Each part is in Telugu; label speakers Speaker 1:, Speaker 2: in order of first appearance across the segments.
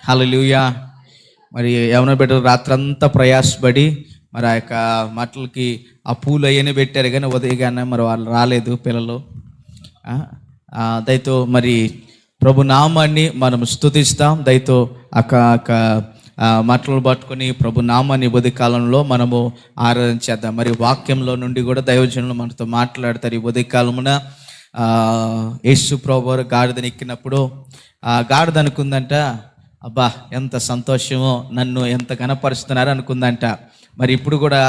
Speaker 1: హల్లెలూయా. మరి యవన బిడ్డలు రాత్రంతా ప్రయాసపడి మరి ఆ యొక్క మాటలకి ఆ పూలు అయ్యని పెట్టారు, కానీ ఉదయగానే మరి వాళ్ళు రాలేదు పిల్లలు. దయతో మరి ప్రభు నామాన్ని మనం స్తుతిస్తాం. దయతో మాటలు పట్టుకొని ప్రభు నామాన్ని ఉదయ కాలంలో మనము ఆరాధన చేద్దాం. మరి వాక్యంలో నుండి కూడా దైవజనులు మనతో మాట్లాడతారు. ఈ ఉదయ కాలమున యేసు ప్రభు గాడిదని ఎక్కినప్పుడు ఆ గాడిద అనుకుందంట, అబ్బా ఎంత సంతోషమో, నన్ను ఎంత ఘనపరుస్తున్నారు అనుకుందంట. మరి ఇప్పుడు కూడా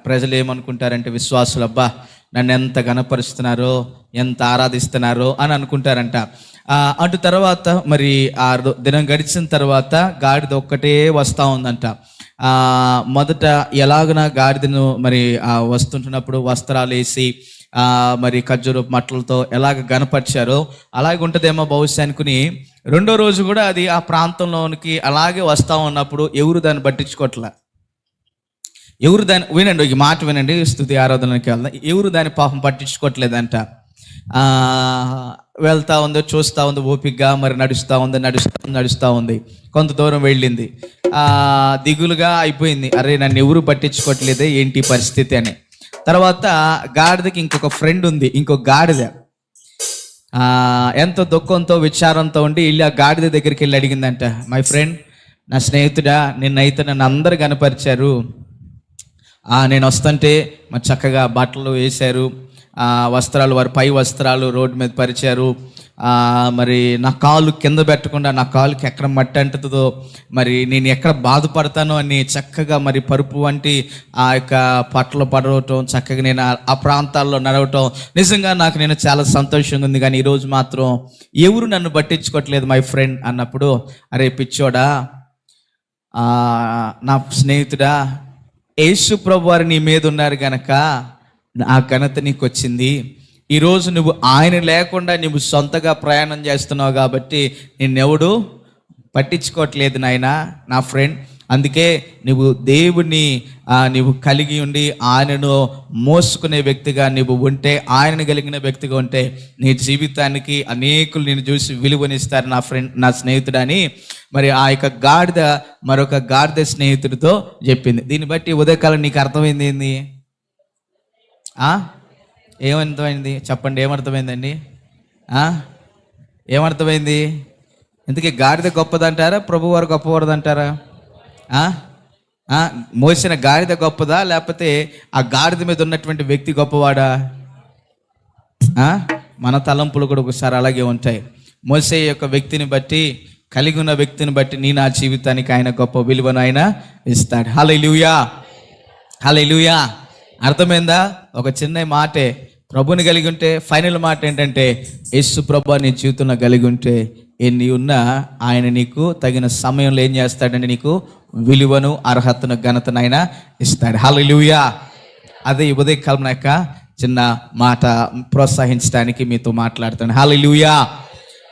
Speaker 1: ప్రజలు ఏమనుకుంటారంటే, విశ్వాసులు అబ్బా నన్ను ఎంత ఘనపరుస్తున్నారో, ఎంత ఆరాధిస్తున్నారో అని అనుకుంటారంట. అటు తర్వాత మరి ఆ దినం గడిచిన తర్వాత గాడిద ఒక్కటే వస్తూ ఉందంట. మొదట ఎలాగున గాడిదను మరి వస్తుంటున్నప్పుడు వస్త్రాలు వేసి మరి ఖర్జూరు మట్టలతో ఎలాగ గనపరిచారో అలాగే ఉంటుందేమో బహుశా అనుకుని, రెండో రోజు కూడా అది ఆ ప్రాంతంలోనికి అలాగే వస్తూ ఉన్నప్పుడు ఎవరు దాన్ని పట్టించుకోవట్లే. ఎవరు దాన్ని వినండి, ఈ మాట వినండి, స్తుతి ఆరాధనకి వెళ్దాం. ఎవరు దాన్ని పాపం పట్టించుకోవట్లేదంట. వెళ్తా ఉంది, చూస్తూ ఉంది, ఓపికగా మరి నడుస్తూ ఉంది. కొంత దూరం వెళ్ళింది, దిగులుగా అయిపోయింది. అరే నన్ను ఎవరు పట్టించుకోవట్లేదే, ఏంటి పరిస్థితి అని. తర్వాత గాడిదకి ఇంకొక ఫ్రెండ్ ఉంది, ఇంకొక గాడిద. ఎంతో దుఃఖంతో విచారంతో ఉండి వెళ్ళి ఆ గాడిద దగ్గరికి వెళ్ళి అడిగిందంట, మై ఫ్రెండ్, నా స్నేహితుడా, నిన్నైతే నన్ను అందరు కనపరిచారు. నేను వస్తుంటే మరి చక్కగా బట్టలు వేశారు, వస్త్రాలు, వారి పై వస్త్రాలు రోడ్డు మీద పరిచారు. మరి నా కాలు కింద పెట్టకుండా నా కాలుకి ఎక్కడ మట్టి అంటుతుందో, మరి నేను ఎక్కడ బాధపడతానో అని చక్కగా మరి పరుపు వంటి ఆ యొక్క పట్టలు పడవటం, చక్కగా నేను ఆ ప్రాంతాల్లో నడవటం నిజంగా నాకు నేను చాలా సంతోషంగా ఉంది. కానీ ఈరోజు మాత్రం ఎవరు నన్ను పట్టించుకోవట్లేదు మై ఫ్రెండ్ అన్నప్పుడు, అరే పిచ్చోడా, నా స్నేహితుడా, యేసు ప్రభు వారు నీ మీద ఉన్నారు గనక ఆ ఘనత నీకు వచ్చింది. ఈరోజు నువ్వు ఆయన లేకుండా నువ్వు సొంతగా ప్రయాణం చేస్తున్నావు కాబట్టి నిన్నెవడు పట్టించుకోవట్లేదు నాయనా, నా ఫ్రెండ్. అందుకే నువ్వు దేవుని నువ్వు కలిగి ఉండి ఆయనను మోసుకునే వ్యక్తిగా నువ్వు ఉంటే, ఆయనను కలిగిన వ్యక్తిగా ఉంటే నీ జీవితానికి అనేకులు నేను చూసి విలువనిస్తారు నా ఫ్రెండ్, నా స్నేహితుడని మరి ఆ యొక్క గాడిద మరొక గాడిద స్నేహితుడితో చెప్పింది. దీన్ని బట్టి ఉదయకాలం నీకు అర్థమైంది ఏంది? ఏమర్థమైంది చెప్పండి, ఏమర్థమైందండి? ఏమర్థమైంది? ఇందుకే గాడిద గొప్పదంటారా, ప్రభువారు గొప్పవారదంటారా? మోసిన గాడిద గొప్పదా, లేకపోతే ఆ గాడిద మీద ఉన్నటువంటి వ్యక్తి గొప్పవాడా? మన తలంపులు కూడా ఒకసారి అలాగే ఉంటాయి. మోసే యొక్క వ్యక్తిని బట్టి, కలిగి ఉన్న వ్యక్తిని బట్టి నా జీవితానికి ఆయన గొప్ప విలువను ఆయన ఇస్తాడు. హల్లెలూయా, హల్లెలూయా. అర్థమైందా? ఒక చిన్న మాటే, ప్రభుని కలిగి ఉంటే ఫైనల్ మాట ఏంటంటే, యేసు ప్రభు నీ జీవితంలో కలిగి ఉంటే ఎన్ని ఉన్నా ఆయన నీకు తగిన సమయంలో ఏం చేస్తాడంటే నీకు విలువను, అర్హతను, ఘనతను ఆయన ఇస్తాడు. హల్లెలూయా. అదే ఉదయ కాలం యొక్క చిన్న మాట ప్రోత్సహించడానికి మీతో మాట్లాడుతాను. హల్లెలూయా.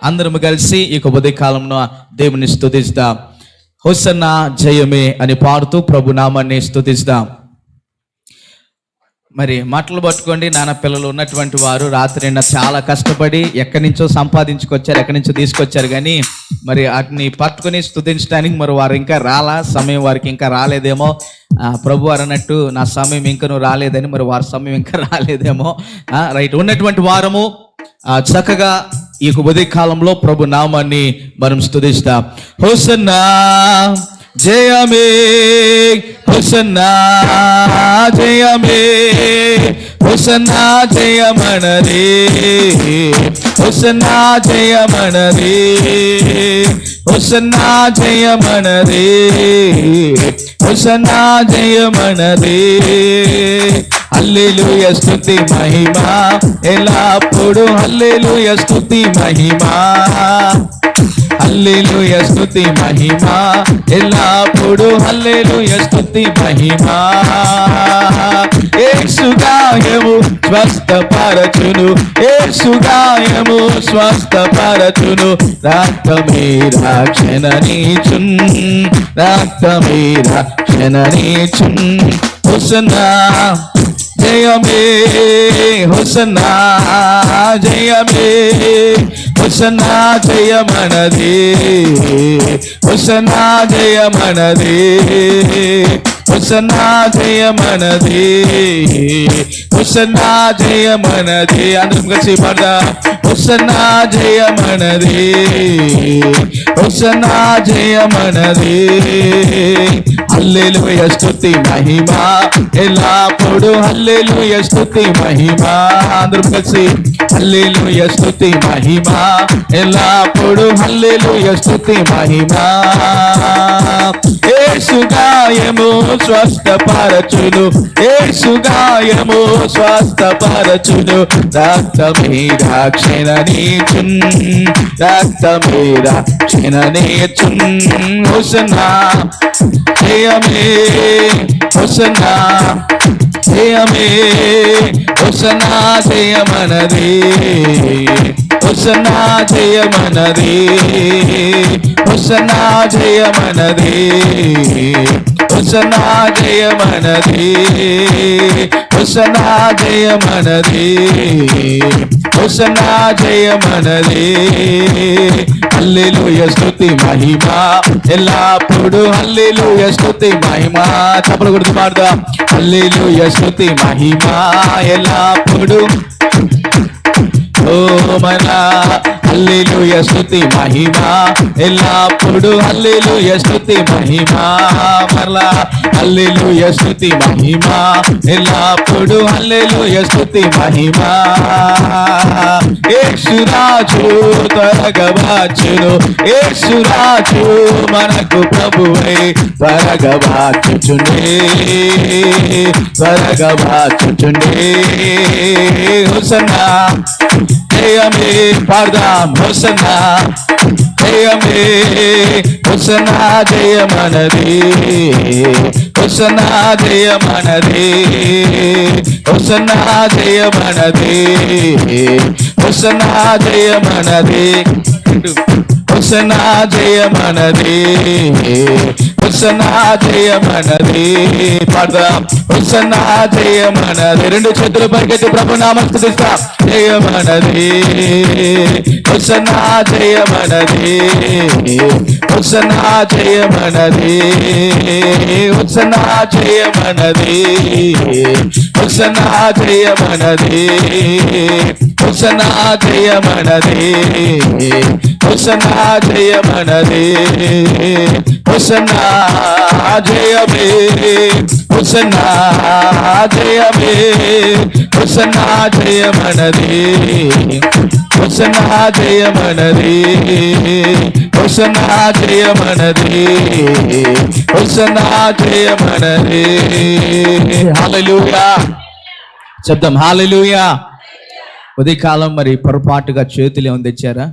Speaker 1: అందరం కలిసి ఈ ఉదయ కాలంలో దేవుని స్తుతిస్తాం. హోసన్నా జయమే అని పాడుతూ ప్రభు నామాన్ని స్తుతిస్తాం. మరి మాటలు పట్టుకోండి, నాన్న పిల్లలు ఉన్నటువంటి వారు రాత్రి నిన్న చాలా కష్టపడి ఎక్కడి నుంచో సంపాదించుకొచ్చారు, ఎక్కడి నుంచో తీసుకొచ్చారు. కానీ మరి వాటిని పట్టుకొని స్తుతించడానికి మరి వారు ఇంకా సమయం వారికి ఇంకా రాలేదేమో. ప్రభు వారు అన్నట్టు నా సమయం ఇంకా నువ్వు రాలేదని, మరి వారి సమయం ఇంకా రాలేదేమో. రైట్, ఉన్నటువంటి వారము చక్కగా ఈ ఉదయ కాలంలో ప్రభు నామాన్ని మనం స్తుతిస్తాం. హోసన్నా జయమే, హోసన్నా జయమే, హోసన్నా జయమనరే, హోసన్నా జయమనరే, హోసన్నా జయమనరే, హోసన్నా జయమనరే. హల్లెలూయా స్తుతి మహిమా ఎల్లప్పుడు, హల్లెలూయా స్తుతి మహిమా, హల్లెలూయా స్తుతి మహిమా ఎల్లప్పుడు, హల్లెలూయా స్తుతి మహిమా. యేసు గాయము స్వస్థపరచును, యేసు గాయము స్వస్థపరచును, రక్తమే రక్షణనిచ్చున్, రక్తమే రక్షణనిచ్చున్. హోసన్నా జయమే, హోసన్నా జయమే, హోసన్నా జయమనది, హోసన్నా జయమనది, హోసన్నా జయమనది, హోసన్నా జయమనది. అందరం కలిసి పాడదాం. హోసన్నా జయమనది, హోసన్నా జయమనది. హల్లెలూయా స్తుతి మహిమ ఎల్లప్పుడు, హల్లెలూయా స్తుతి మహిమ. అందరం కలిసి హల్లెలూయా స్తుతి మహిమ ఎల్లప్పుడు, హల్లెలూయా స్తుతి మహిమ. యేసు గాయము స్వస్థపరచును, యేసు గాయము స్వస్థపరచును. రక్తమే రక్షణ నీచున్, రక్తమే రక్షణ నీచున్. హోసన్నా జయమే, హోసన్నా జయమే, హోసన్నా జయమనది, హోసన్నా జయమనది, హోసన్నా జయమనది, హోసన్నా జయమనది, హోసన్నా జయమనది, హోసన్నా జయమనది. హల్లెలూయా స్తుతి మహిమ ఎల్లప్పుడు, హల్లెలూయా స్తుతి మహిమ. చప్పలు కొడుతూ పాడదాం. హల్లెలూయా స్తుతి మహిమ ఎల్లప్పుడు, ఓ మనా హల్లెలూయా స్తుతి మహిమ ఎల్లప్పుడు, హల్లెలూయా స్తుతి మహిమ. మరలా హల్లెలూయా స్తుతి మహిమ ఎల్లప్పుడు, హల్లెలూయా స్తుతి మహిమ. యేసు రాజు త్వరగా వచ్చును, యేసు రాజు మనకు ప్రభువై త్వరగా వచ్చుచుండే, త్వరగా వచ్చుచుండే. హోసన్నా జయమే, పాడదాం. హోసన్నా జయమే, హోసన్నా జయమనది, హోసన్నా జయమనది, హోసన్నా జయమనది, హోసన్నా జయమనది, హోసన్నా జయమనది, హోసన్నా జయమనది. పాడదాం. హోసన్నా జయమనది. రెండు చేతులు పరిగెత్తి ప్రభు నామం స్తుతిస్తాం. జయమనది, హోసన్నా జయమనది, హోసన్నా జయమనది, హోసన్నా జయమనది, హోసన్నా జయమనది, హోసన్నా జయమనది, హోసన్నా జయమనది, హోసన్నా జయమే, హోసన్నా జయమే, హోసన్నా జయమనది, హోసన్నా జయమనది, హోసన్నా జయమనది, హోసన్నా జయమనది. హల్లెలూయా శబ్దం. హల్లెలూయా. ఉదయకాలం మరి పొరపాటుగా చేతులు ఏమైనా తెచ్చారా?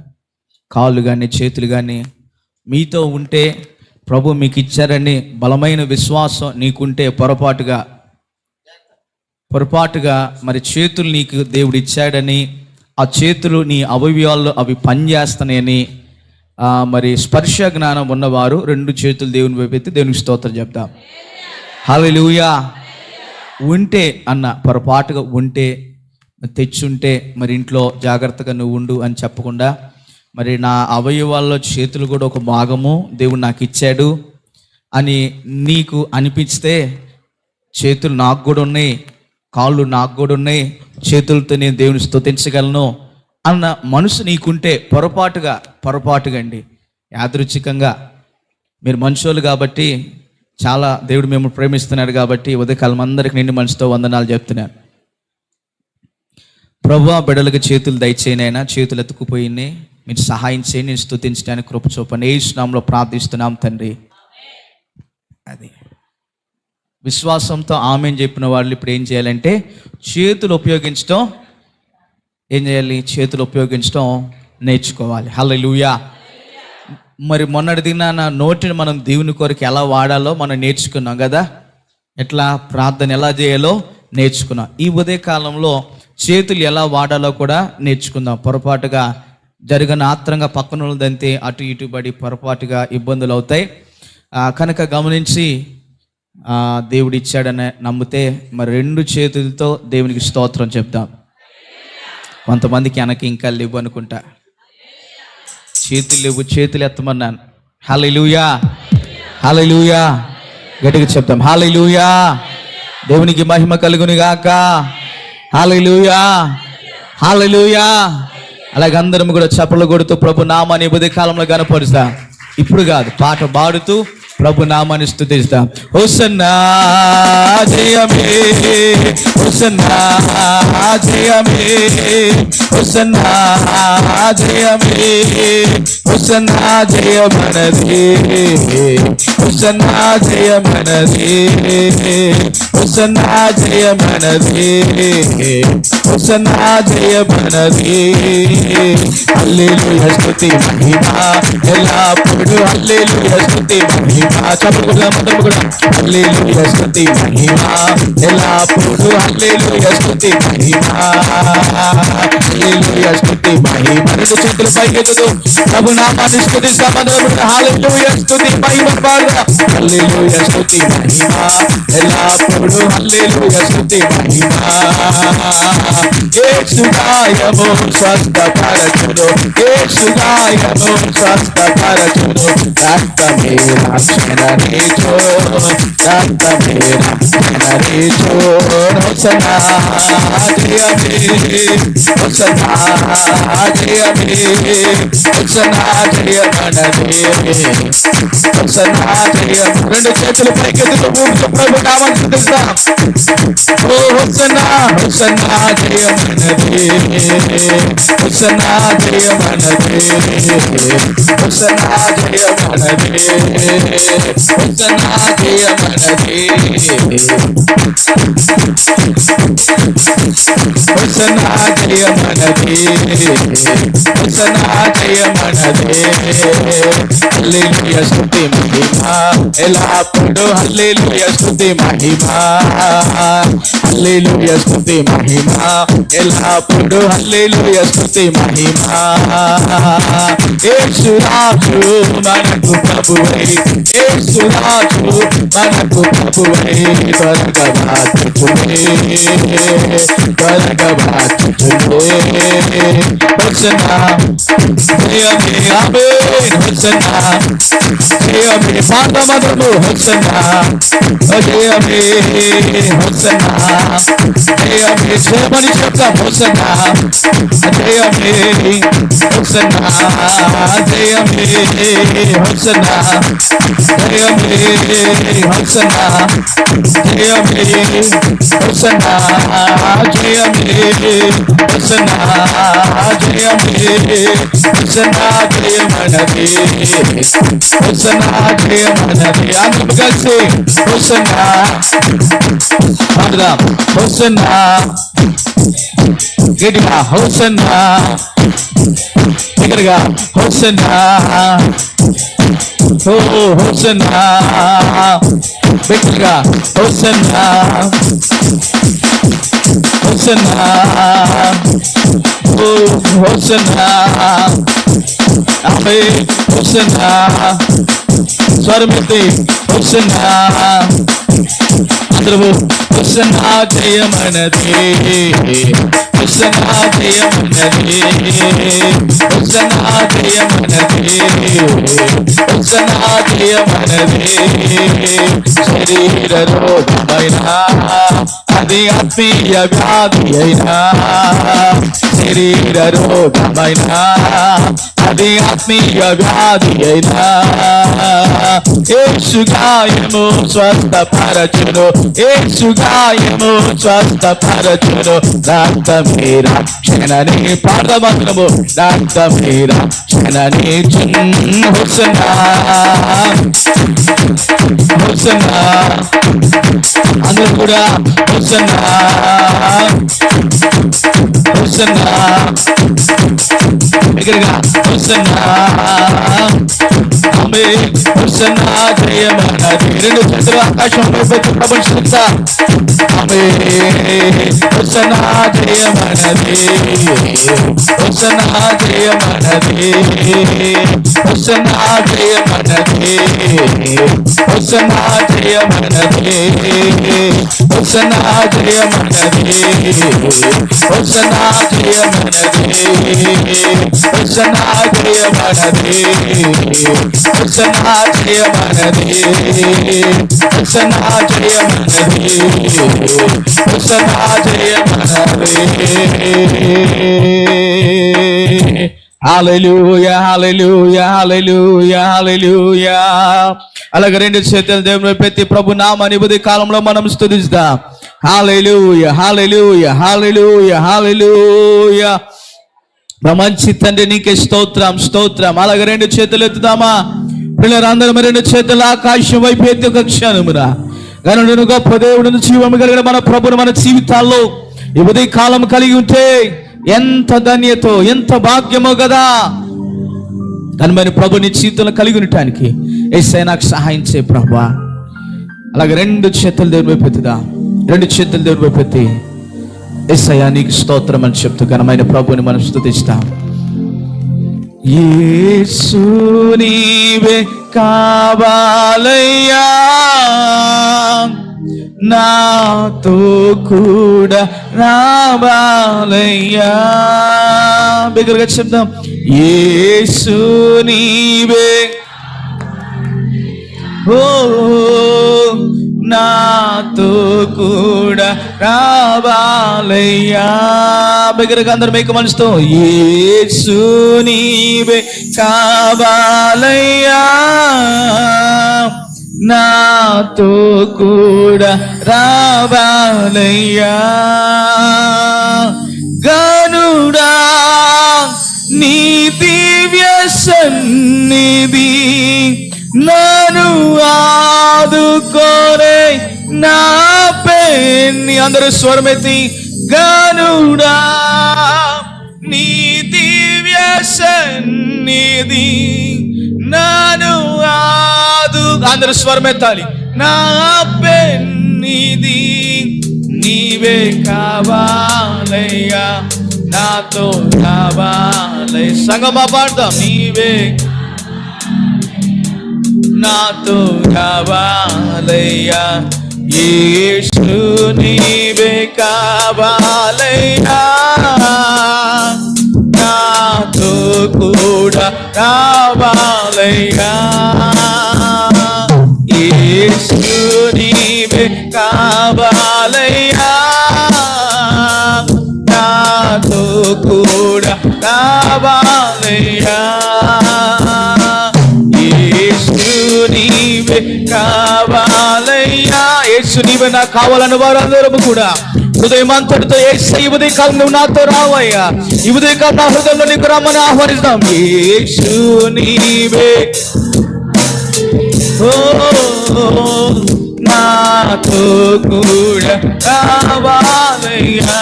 Speaker 1: కాళ్ళు కానీ చేతులు కానీ మీతో ఉంటే, ప్రభు మీకు ఇచ్చారని బలమైన విశ్వాసం నీకుంటే, పొరపాటుగా మరి చేతులు నీకు దేవుడు ఇచ్చాడని, ఆ చేతులు నీ అవయవాల్లో అవి పనిచేస్తున్నాయని మరి స్పర్శ జ్ఞానం ఉన్నవారు రెండు చేతులు దేవుని వైపు ఎత్తి దేవునికి స్తోత్రం చెప్తాం. హల్లెలూయా. ఉంటే అన్న పొరపాటుగా ఉంటే తెచ్చుంటే మరి ఇంట్లో జాగ్రత్తగా నువ్వు ఉండు అని చెప్పకుండా, మరి నా అవయవాల్లో చేతులు కూడా ఒక భాగము దేవుడు నాకు ఇచ్చాడు అని నీకు అనిపిస్తే, చేతులు నాకు కూడా ఉన్నాయి, కాళ్ళు నాకు కూడా ఉన్నాయి, చేతులతో నేను దేవుని స్తుతించగలను అన్న మనసు నీకుంటే, పొరపాటుగా అండి, యాదృచ్ఛికంగా మీరు మనుషులు కాబట్టి, చాలా దేవుడు మిమ్మల్ని ప్రేమిస్తున్నాడు కాబట్టి ఉదయకాలం అందరికి నిండి మనసుతో వందనాలు చెప్తున్నాను. ప్రభువా, బిడ్డలకు చేతులు దయచేయనైనా, చేతులు ఎత్తుకుపోయినాయి, మీరు సహాయం చేయండి, నేను స్తుతించడానికి కృప చూపండి. యేసు నామములో ప్రార్థిస్తున్నాం తండ్రి. అది విశ్వాసంతో ఆమేన్ చెప్పిన వాళ్ళు ఇప్పుడు ఏం చేయాలంటే చేతులు ఉపయోగించడం నేర్చుకోవాలి. హల్లెలూయా. మరి మొన్నటి దినాన నోటిని మనం దేవుని కొరకు ఎలా వాడాలో మనం నేర్చుకున్నాం కదా, ఎట్లా ప్రార్థన ఎలా చేయాలో నేర్చుకున్నాం. ఈ ఉదయకాలంలో చేతులు ఎలా వాడాలో కూడా నేర్చుకుందాం. పొరపాటుగా జరిగిన ఆత్రంగా పక్కన దంతే అటు ఇటు పడి పొరపాటుగా ఇబ్బందులు అవుతాయి కనుక గమనించి దేవుడు ఇచ్చాడని నమ్మితే మరి రెండు చేతులతో దేవునికి స్తోత్రం చెప్దాం. కొంతమందికి వెనక్కి ఇంకా లేవు అనుకుంటా. చేతులు లేవు, చేతులు ఎత్తమన్నాను. హల్లెలూయా, హల్లెలూయా. గట్టిగా చెప్తాం హల్లెలూయా. దేవునికి మహిమ కలుగును గాక. హల్లెలూయా, హల్లెలూయా. అలాగే అందరం కూడా చప్పట్లు కొడుతూ ప్రభు నామాన్ని ఉదయ కాలంలో కనపరుస్తాం. ఇప్పుడు కాదు, పాట పాడుతూ ప్రభు నామాన్ని స్తుతిస్తాం. హోసన్నా జయమే, హోసన్నా జయమే, హోసన్నా జయమే, హోసన్నా జయమనదే, హోసన్నా జయమనదే, హోసన్నా జయమనదే, హోసన్నా జయమనదే. హల్లెలూయా స్తుతి మహిమ ఎల్లప్పుడూ, హల్లెలూయా స్తుతి మహిమ. చప్పట్లు కూడా హల్లెలూయా స్తుతి మహిమ ఎల్లప్పుడూ, హల్లెలూయా స్తుతి మహిమ, హల్లెలూయా స్తుతి మహిమ. రెండు చేతులు పైకెత్తుతూ ప్రభు నామాన్ని స్తుతిస్తాం. హల్లెలూయా స్తుతి మహిమ పాడుదాం. హల్లెలూయా స్తుతి మహిమ ఎల్లప్పుడూ, హల్లెలూయా స్తుతి మహిమ. యేసు గాయము స్వస్థపరచును, యేసు గాయము స్వస్థపరచును. రక్తమే రక్షణనిచ్చు, రక్తమే రక్షణనిచ్చు. హోసన్నా జయమే, హోసన్నా జయమే, హోసన్నా జయమనదే, హోసన్నా జయం. రెండు చేతులు పైకెత్తుతూ ప్రభు నామాన్ని స్తుతిస్తాం. ఓ హోసన్నా, హోసన్నా జయమనదే, హోసన్నా జయమనదే, హోసన్నా జయమనదే, హోసన్నా జయమనదే, హోసన్నా జయమనదే, హోసన్నా జయమనదే. హల్లెలూయా స్తుతి మహిమ ఎల్లప్పుడూ, హల్లెలూయా స్తుతి మహిమ, హల్లెలూయా స్తుతి మహిమ ఎల్లప్పుడూ, హల్లెలూయా స్తుతి మహిమ. యేసు రాజు మనకు ప్రభువై, యేసు రాజు మనకు ప్రభువై, త్వరగా వచ్చుచునే, త్వరగా వచ్చుచునే. హోసన్నా జయమే, ఆమేన్. హోసన్నా జయమే, పాదమదము. హోసన్నా జయమే, హోసన్నా జయమే, జయమని చెప్తాం. హోసన్నా జయమే, హోసన్నా జయమే, హోసన్నా జయమే, హోసన్నా జయమే, హోసన్నా జయమే, హోసన్నా జయమే, హోసన్నా జయమనదే, హోసన్నా జయమనదే. అందరూ కలిసి హోసన్నా పాడుదాం. హోసన్నా గట్టిగా, హోసన్నా దగ్గరగా, హోసన్నా, ఓ హోసన్నా గట్టిగా, హోసన్నా, హోసన్నా, ఓ హోసన్నా, ఆమేన్. హోసన్నా స్వరమెత్తి హోసన్నా, అందరూ హోసన్నా జయమనదే, హోసన్నా జయమనదే, హోసన్నా జయమనదే, హోసన్నా జయమనదే. శరీర రోగమైన అది ఆత్మీయ వ్యాధి అయినా, శరీర రోగమైన అది ఆత్మీయ వ్యాధి అయినా, యేసు గాయము స్వస్థపరచును, యేసు గాయము స్వస్థపరచును. రక్తమే రక్షణని, పాడమంత్రము రక్తమే రక్షణని. హోసన్నా, హోసన్నా, అందరూ కూడా హోసన్నా, హోసన్నా దగ్గరగా, హోసన్నా ఆమేన్. హోసన్నా జయమనదే. రెండు చేతులు ఆకాశంలో పెట్టి ప్రభుని స్తుతిస్తాం. ఆమేన్. హోసన్నా జయమనదే, హోసన్నా జయమనదే, హోసన్నా జయమనదే, హోసన్నా జయమనదే, హోసన్నా జయమన్నది, హోసన్నా జయమన్నది, హోసన్నా జయమన్నది, హోసన్నా జయమన్నది, హోసన్నా జయమన్నది, హోసన్నా జయమన్నది. హల్లెలూయా హల్లెలూయా హల్లెలూయా హల్లెలూయా. అలాగే రెండు చేతులు దేవుని పెట్టి ప్రభు నామమును ఉదయ కాలంలో మనం స్తుతిద్దాం. హల్లెలూయా హల్లెలూయా హల్లెలూయా హల్లెలూయా. మంచి తండ్రి నీకే స్తోత్రం స్తోత్రం. అలాగే రెండు చేతులు ఎత్తుదామా పిల్లలందరం, రెండు చేతులు ఆకాశం వైపు ఎత్తి ఒక క్షణమురా గనుడును గొప్ప దేవుడును జీవము కలిగిన మన ప్రభును మన జీవితాల్లో ఈ ఉదయ కాలం కలిగి ఉంటే ఎంత ధన్యతో ఎంత భాగ్యమో కదా. కానీ మరి ప్రభుని జీవితంలో కలిగి ఉండటానికి యేసయ్య నాకు సహాయం చేయ ప్రభువా. అలాగే రెండు చేతులు దేవుని వైపు ఎత్తుదా, రెండు చేతులు దేవుని వైపు ఎత్తి యేసయ్య నీకు స్తోత్రం అని చెప్తూ ఘనమైన ప్రభుని మనం స్తుతిస్తాం. యేసు నీవే కావాలయ్యా, నాతో కూడా రావాలయ్యా. బిగ్గరగా చెప్దాం. యేసు నీవే, ఓ నాతో కూడా రావాలయ్యా. బిగ్గరగా అందరూ మీకు మనసుతో యేసు నీవే కావాలయ్యా, నాతో కూడా రావాలయ్యా. గనుడా నీ దివ్య సన్నిధి నన్ను ఆదుకోరే నా పెన్ని. అందరూ స్వరమెత్తి గనుడా నీ దివ్య సన్నిధి నన్ను అందరూ స్వరమెత్తాలి. నా పెన్నిది నీవే కావాలయ్యా, నాతో కావాలయ్య. సంగమా పాడదాం. నీవే నాతో కావాలయ్యా, యేసు నీవే కావాలయ్యా, నాతో కూడా రావాలయ్యా. యేసు నీవే కావాలయ్యా, నాతో కూడా రావాలయ్యా. యేసు నీవే కావాలయ్యా. యేసు నీవే నాకు కావాలని వారందరూ కూడా హృదయమంతటితో యేసయ్య ఉదయ కాలం నువ్వు నాతో రావయ్యా, ఈ ఉదయ కాలం నా హృదయంలో నీకు రమ్మని ఆహ్వానిస్తాం. యేసు నీవే, ఓ నాతో కూడా రావాలయ్యా.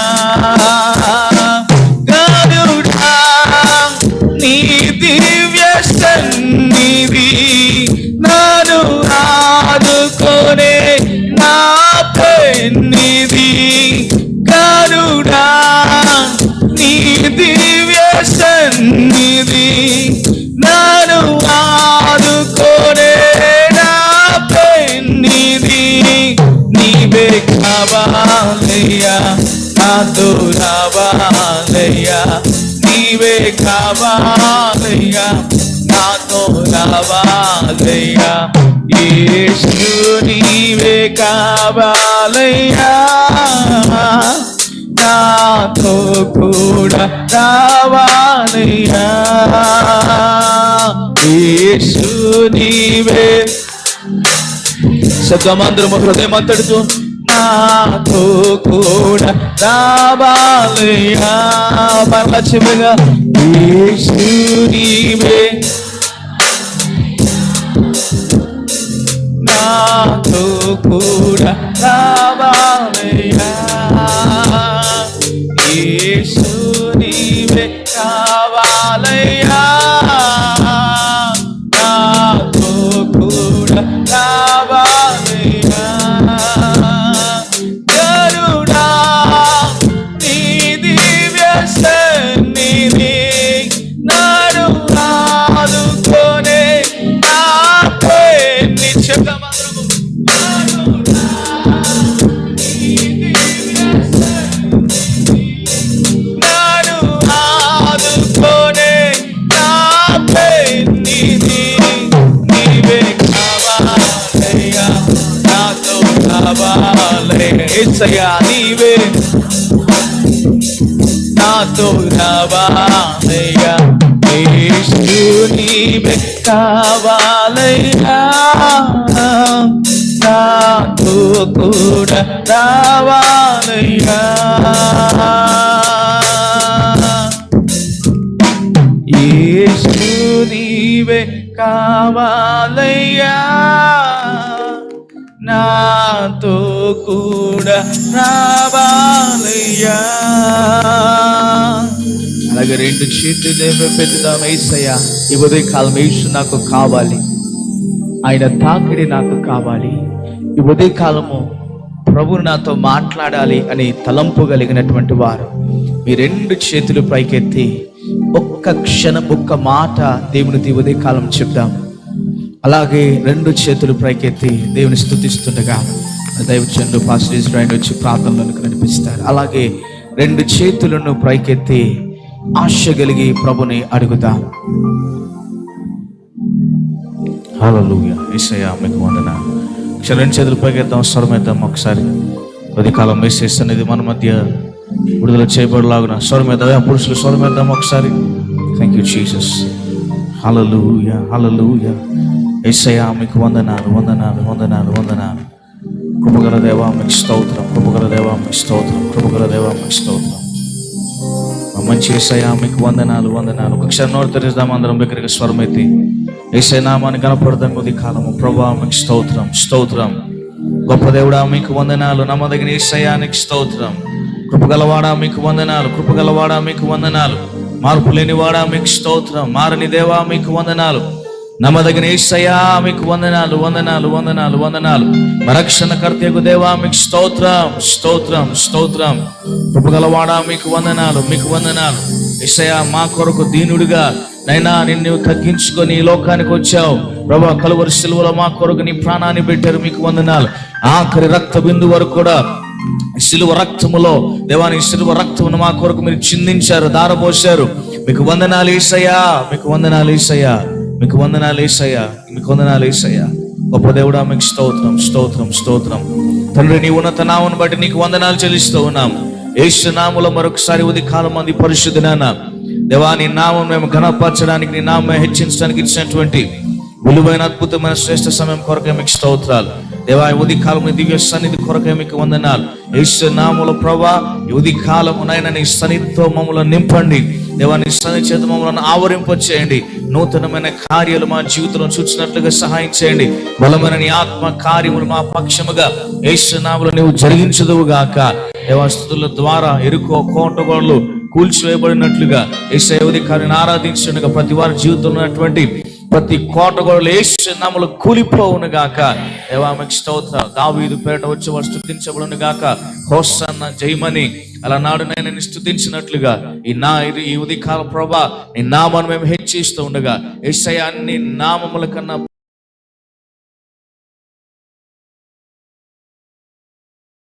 Speaker 1: గనుడా నీ దివ్య సన్నిధి నన్ను ఆదుకోనే నా పెన్నిది. గనుడా నీ దివ్య సన్నిధి నన్ను ఆదుకోనే నా పెన్నిది. నీవే కావాలయ్యా, నాతో రావాలయ్యా. నీవే కావాలయ్యా, నాతో రావాలయ్యా. యేసు నీవే కావాలయ్యా, నాతో కూడా రావాలయ్యా. యేసు నీవే. శబ్దమందరము హృదయమంతటితో నాతో కూడా రావాలయ్యా. మరలా చివరిగా యేసు నీవే నాతో కూడా రావాలయ్యా. యేసు నీవే కావాలయ్యా, నాతో కూడా రావాలయ్యా. గరుడా నీ దివ్య సన్నిధి నన్ను ఆదుకోనే నా పెన్ని. చెప్తామందరము యేసయ్యా నీవే నాతో రావాలయ్యా, యేసు నీవే కావాలయ్యా, నాతో కూడా రావాలయ్యా, యేసు నీవే కావాలయ్యా, నాతో కూడా రావాలయ్యా. అలాగే రెండు చేతులు పెట్టుదాం. యేసయ్యా ఈ ఉదయకాలం యేసు నాకు కావాలి, ఆయన తాకిడి నాకు కావాలి. ఈ ఉదయకాలము ప్రభువు నాతో మాట్లాడాలి అని తలంపు కలిగినటువంటి వారు మీ రెండు చేతులు పైకెత్తి ఒక్క క్షణం ఒక్క మాట దేవునికి ఉదయకాలం చెప్దాం. అలాగే రెండు చేతులు పైకెత్తి దేవుని స్తుతిస్తుండగా దైవజనులు పాస్టర్ ఇజ్రాయిల్ వచ్చి ప్రార్థనలకు నడిపిస్తారు. అలాగే రెండు చేతులను పైకెత్తి ఆశ కలిగి ప్రభుని అడుగుదాం. హల్లెలూయా. యేసయ్యా మీకు వందనాలు. రెండు చేతులు పైకెత్తాం, స్వరమేద్దాం ఒకసారి. ఉదయకాలం యేసు అనేది మన మధ్య విడుదల చేయబడలాగున స్వరమేద్దాం. పురుషులు స్వరమేద్దాం ఒకసారి. Thank you Jesus. హల్లెలూయా, హల్లెలూయా. యేసయ్యా మీకు వందనాలు, వందనాలు, వందనాలు, వందనాలు. కృపగల దేవా మీకు స్తోత్రం, కృపగల దేవా మీకు స్తోత్రం, కృపగల దేవా మీకు స్తోత్రం. మంచి యేసయ్యా మీకు వందనాలు, వందనాలు. ఒక క్షణం నోరు తెరిద్దాం అందరం దగ్గరికి స్వరమెత్తి యేసయ్య నామాన్ని కనపడదాం. కొద్ది కాలము ప్రభువా మీకు స్తోత్రం, స్తోత్రం. గొప్ప దేవుడా మీకు వందనాలు, నమ్మదగిన యేసయ్యానికి స్తోత్రం. కృపగలవాడా మీకు వందనాలు, కృపగలవాడా మీకు వందనాలు. మార్పు లేనివాడా మీకు స్తోత్రం, మారని దేవా మీకు వందనాలు. నమ్మదగిన యేసయ్యా మీకు వందనాలు, వందనాలు, వందనాలు, వందనాలు. రక్షణకర్తయగు దేవా మీకు స్తోత్రం, స్తోత్రం, స్తోత్రం. కృపగలవాడా మీకు వందనాలు, మీకు వందనాలు. యేసయ్యా మా కొరకు దీనుడిగా నైనా నిన్ను తగ్గించుకొని ఈ లోకానికి వచ్చావు ప్రభువా. కలువరి సిలువలో మా కొరకు నీ ప్రాణాన్ని పెట్టారు, మీకు వందనాలు. ఆఖరి రక్త బిందు వరకు కూడా సిలువ రక్తములో దేవాని సిలువ రక్తమును మా కొరకు మీరు చిందించారు, దారపోశారు. మీకు వందనాలు యేసయ్యా, మీకు వందనాలు యేసయ్యా, మీకు వందనాలు యేసయ్యా, మీకు వందనాలు యేసయ్యా. గొప్ప దేవుడా మీకు స్తోత్రం, స్తోత్రం, స్తోత్రం. తండ్రి నీ ఉన్నత నామమును బట్టి నీకు వందనాలు చెల్లిస్తూ ఉన్నాం. యేసు నామములో మరొకసారి ఉదయకాలం మంది పరిశుద్ధునాన దేవా నీ నామం మేము ఘనపరచడానికి, నీ నామం హెచ్చించడానికి ఇచ్చినటువంటి విలువైన అద్భుతమైన శ్రేష్ఠ సమయం కొరకే మీకు స్తోత్రాలు దేవా. ఈ ఉదయకాలం దివ్య సన్నిధి కొరకే మీకు వందనాలు. యేసు నామములో ప్రభువా ఈ ఉదయకాలమునైనా నీ సన్నిధితో మమ్మల్ని నింపండి దేవా. నీ సన్నిధి చేత మమ్మల్ని ఆవరింపచేయండి. నూతనమైన కార్యాలు మా జీవితంలో చూసినట్లుగా సహాయం చేయండి. బలమైన నీ ఆత్మ కార్యములు మా పక్షముగా యేసు నామములో నీవు జరిగించదువు గాక దేవా. స్తుతుల ద్వారా ఎరుకో కోటగోడలు కూల్చివేయబడినట్లుగా యేసయ్య ఉదయకాలను ఆరాధించుండగా ప్రతి వారి జీవితంలో ఉన్నటువంటి ప్రతి కోటగోడలు యేసు నామములో కూలిపోవును గాక దేవా. మీకు స్తోత్రం. దావీదు పేరట వచ్చి వారు స్తుతించబడును గాక. హోసన్న జయమని అలనాడు నేను స్తుతించినట్లుగా ఈ ఉదయకాల ప్రభా నీ నామాన్ని మేము హెచ్చిస్తూ ఉండగా యేసయ్య అన్ని నామముల కన్నా